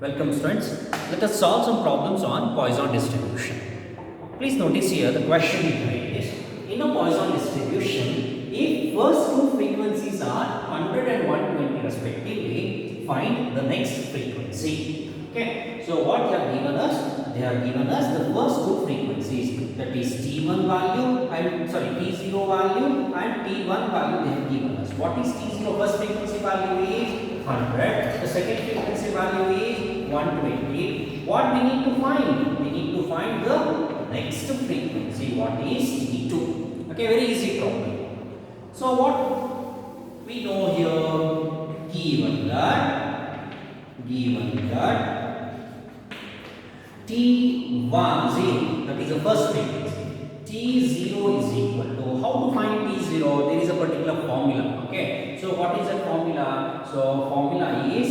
Welcome students. Let us solve some problems on Poisson distribution. Please notice here the question is, in a Poisson distribution, if first two frequencies are 100 and 120 respectively, find the next frequency. Okay, so what they have given us? They have given us the first two frequencies, that is T1 value and T0 value and T1 value they have given us. What is T0? First frequency value is 100, the second frequency value is 120. What we need to find? We need to find the next frequency, what is T2. Okay, very easy problem. So what we know here, given that T10, that is the first frequency, T0 is equal to, how to find T0? There is a particular formula. Okay, so what is that formula? So formula is,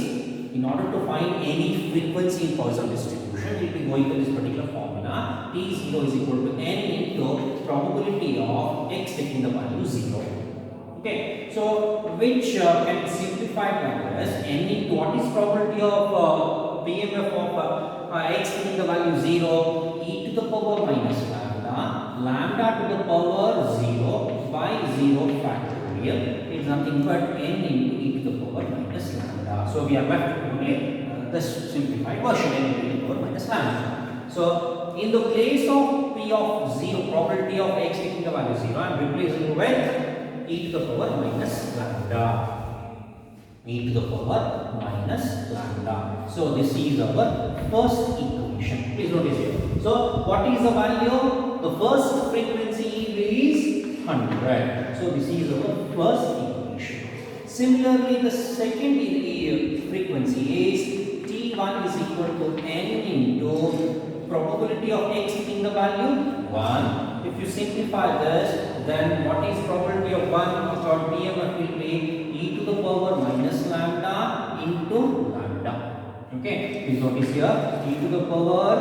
in order to find any frequency in Poisson distribution, we will be going to this particular formula. T0 is equal to n into probability of x taking the value 0. Okay, so which can be simplified by this n into what is probability of PMF of x taking the value 0, e to the power minus lambda to the power 0 by 0 factorial is nothing but n into e to the power minus lambda. So we are left with only the simplified version, n into e to the power minus lambda. So in the place of p of 0, probability of x taking the value 0, I am replacing with e to the power minus lambda. E to the power minus lambda. So this is our first equation. Please notice here. So what is the value? The first frequency is 100. So this is our first equation. Similarly, the second frequency is T1 is equal to n into probability of x taking the value 1. If you simplify this, then what is probability of 1 for PMF will be e to the power minus lambda into lambda. Okay, please notice here, e to the power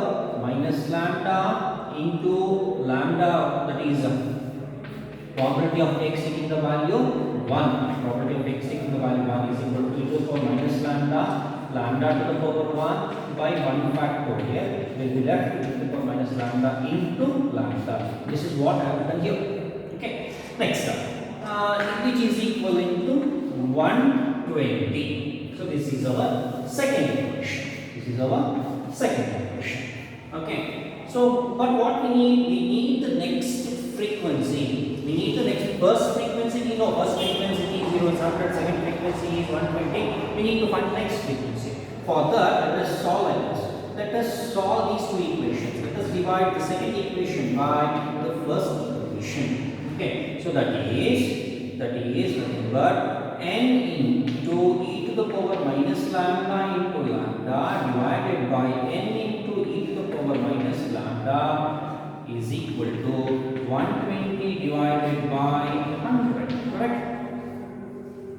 minus lambda into lambda, that is probability of x taking the value 1. Probability of x taking the value 1 is equal to e to the power minus lambda to the power 1 by 1 factorial will be left with e to the power minus lambda into lambda. This is what I have done here. Okay, next which is equivalent to 120. So this is our second equation. Okay. So, but what we need the next frequency. We need the next first frequency. We know first frequency is 0 is 100, second frequency is 120. We need to find the next frequency. For that, let us solve like this. Let us solve these two equations. Let us divide the second equation by the first equation. Okay. So that is nothing but n into e to the power minus lambda into lambda divided by n into e to the power minus lambda is equal to 120 divided by 100. Correct?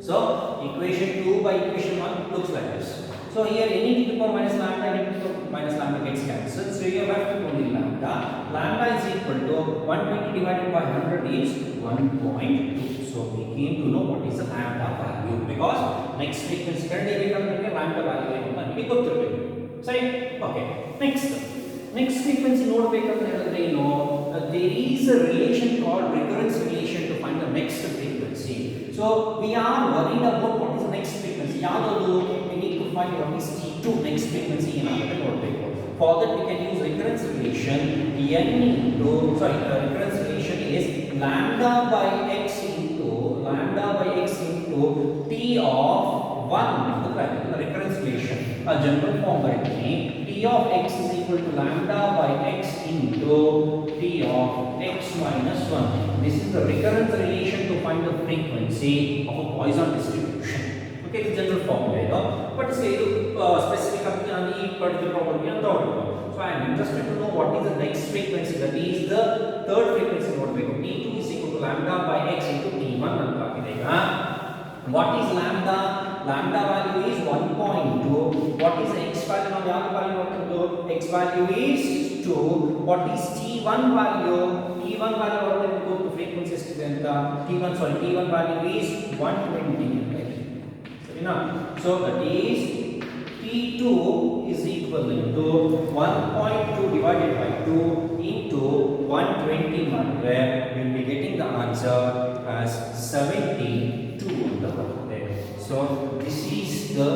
So equation 2 by equation 1 looks like this. So here n to the power minus lambda and n to the power minus lambda gets cancelled. So you are left with only lambda. Lambda is equal to 120 divided by 100 is 1.2. So we came to know what is the lambda value, because next frequency currently lambda value we go through it. Sorry? Okay. Next frequency node there is a relation called recurrence relation to find the next frequency. So we are worried about what is the next frequency. We need to find what is T2 next frequency in our node paper. For that we can use recurrence relation. Recurrence relation is lambda by x into t of 1 in the bracket, the recurrence relation. A general form by t of x is equal to lambda by x into t of x minus 1. This is the recurrence relation to find the frequency of a Poisson distribution. Okay, the general formula, but say specific particular property and third. So I am interested to know what is the next frequency, that is the third frequency node. T2 is equal to lambda by x into t1. What is lambda? Lambda value is 1.2. What is the x value? Now x value is 2. What is t1 value? T1 value go to frequencies T1 value is 120. So that is T2 is equivalent to 1.2 divided by 2 into 120 where we will be getting the answer as 72 ಅಂತ ಬರುತ್ತೆ. So this is the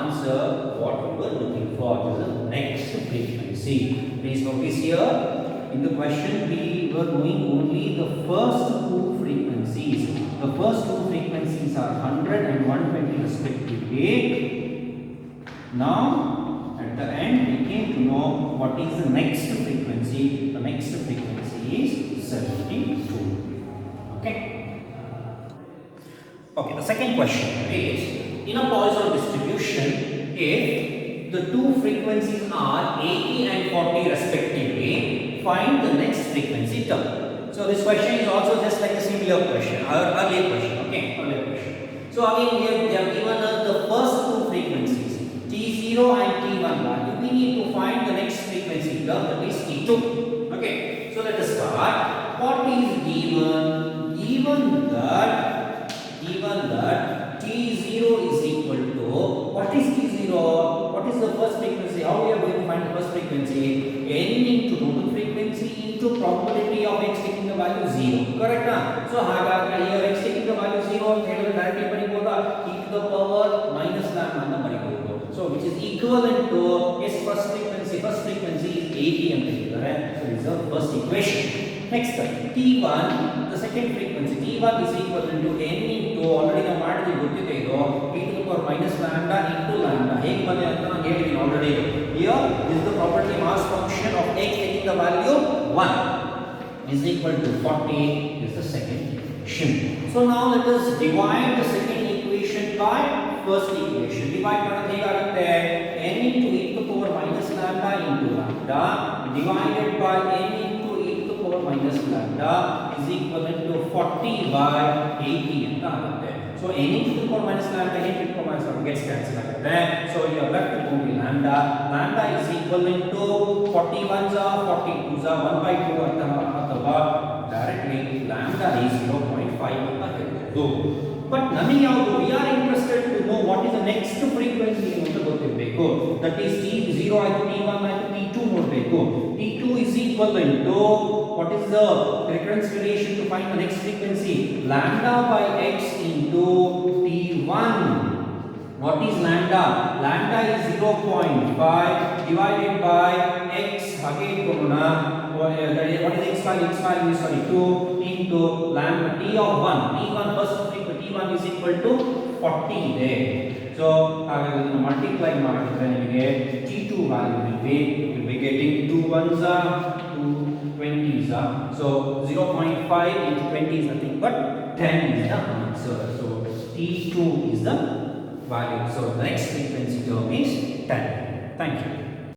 answer what we were looking for. This is the next frequency. Please notice here in the question we were doing only the first two frequencies. The first two frequencies are 100 and 120 respectively. Now at the end we came to know what is the next frequency. The next frequency is 72. Okay. Okay, the second question is in a Poisson distribution if the two frequencies are 80 and 40 respectively, find the next frequency term. So this question is also just like a similar question, earlier question, okay, earlier question. So again here they have given us the first two frequencies, T0 and T1 value. We need to find the next frequency term, that is T2. Okay, so let us start. What is given? Given that T0 is equal to, what is T0? What is the first frequency? How we are going to find the first frequency? N into total frequency into probability of x taking the value 0. Correct? So here x taking the value 0 ಅಂತ ಹೇಳಿದ್ರೆ directly ಬರೀಬಹುದಾ e to the power minus lambda ಅಂತ ಬರೀಬಹುದು. So which is equivalent to s first frequency is 80 ಅಂತ ಹೇಳಿದ್ದಾರೆ. So this is the first equation. Next T1, the second frequency T1 is equivalent to n into already ನಾವು ಮಾಡಿದ್ವಿ ಗೊತ್ತಿದೆ ಇದು e to the power minus lambda into lambda. ಹೇಗೆ ಬಂದಿದೆ ಅಂತ ನಾನು ಹೇಳಿದ್ದೀನಿ already. Here is the property mass function of x taking the value 1 is equal to 40 is the second equation. So now let us divide the second equation by first equation. Divide ಮಾಡೋದು ಹೇಗಾಗುತ್ತೆ? n into e to the power minus lambda into lambda divided by n into e to the power minus lambda is equivalent to 40 by 80 ಅಂತ ಆಗುತ್ತೆ. So n into the power minus lambda n into the power minus lambda gets cancelled ಆಗುತ್ತೆ. So you are left with only lambda. Lambda is equivalent to 41s are 42s are 1 by 2 ಅಥವಾ directly lambda is 0.5 ಅಂತ ಹೇಳ್ಬೋದು. But ನಮಗೆ ಯಾವುದು we are interested to know what is the next frequency ಅಂತ ಗೊತ್ತಿರಬೇಕು. That is T0 ಆಯ್ತು T1 ಆಯ್ತು T2 ನೋಡಬೇಕು. T2 is equivalent to what is the recurrence relation to find the next frequency? Lambda by x into T1. What is lambda? Lambda is 0.5 divided by x again ಕೊಡೋಣ. What is x value? X value is 2 into lambda t of 1. T1 first frequency T1 is equal to 40 there. So ಹಾಗಾಗಿ ಇದನ್ನು multiply ಮಾಡಿದ್ರೆ ನಿಮಗೆ T2 value will be getting 2 1s are 2 20s are. So 0.5 into 20 is nothing but 10 is the answer. So T2 is the value. So the next frequency term is 10. Thank you.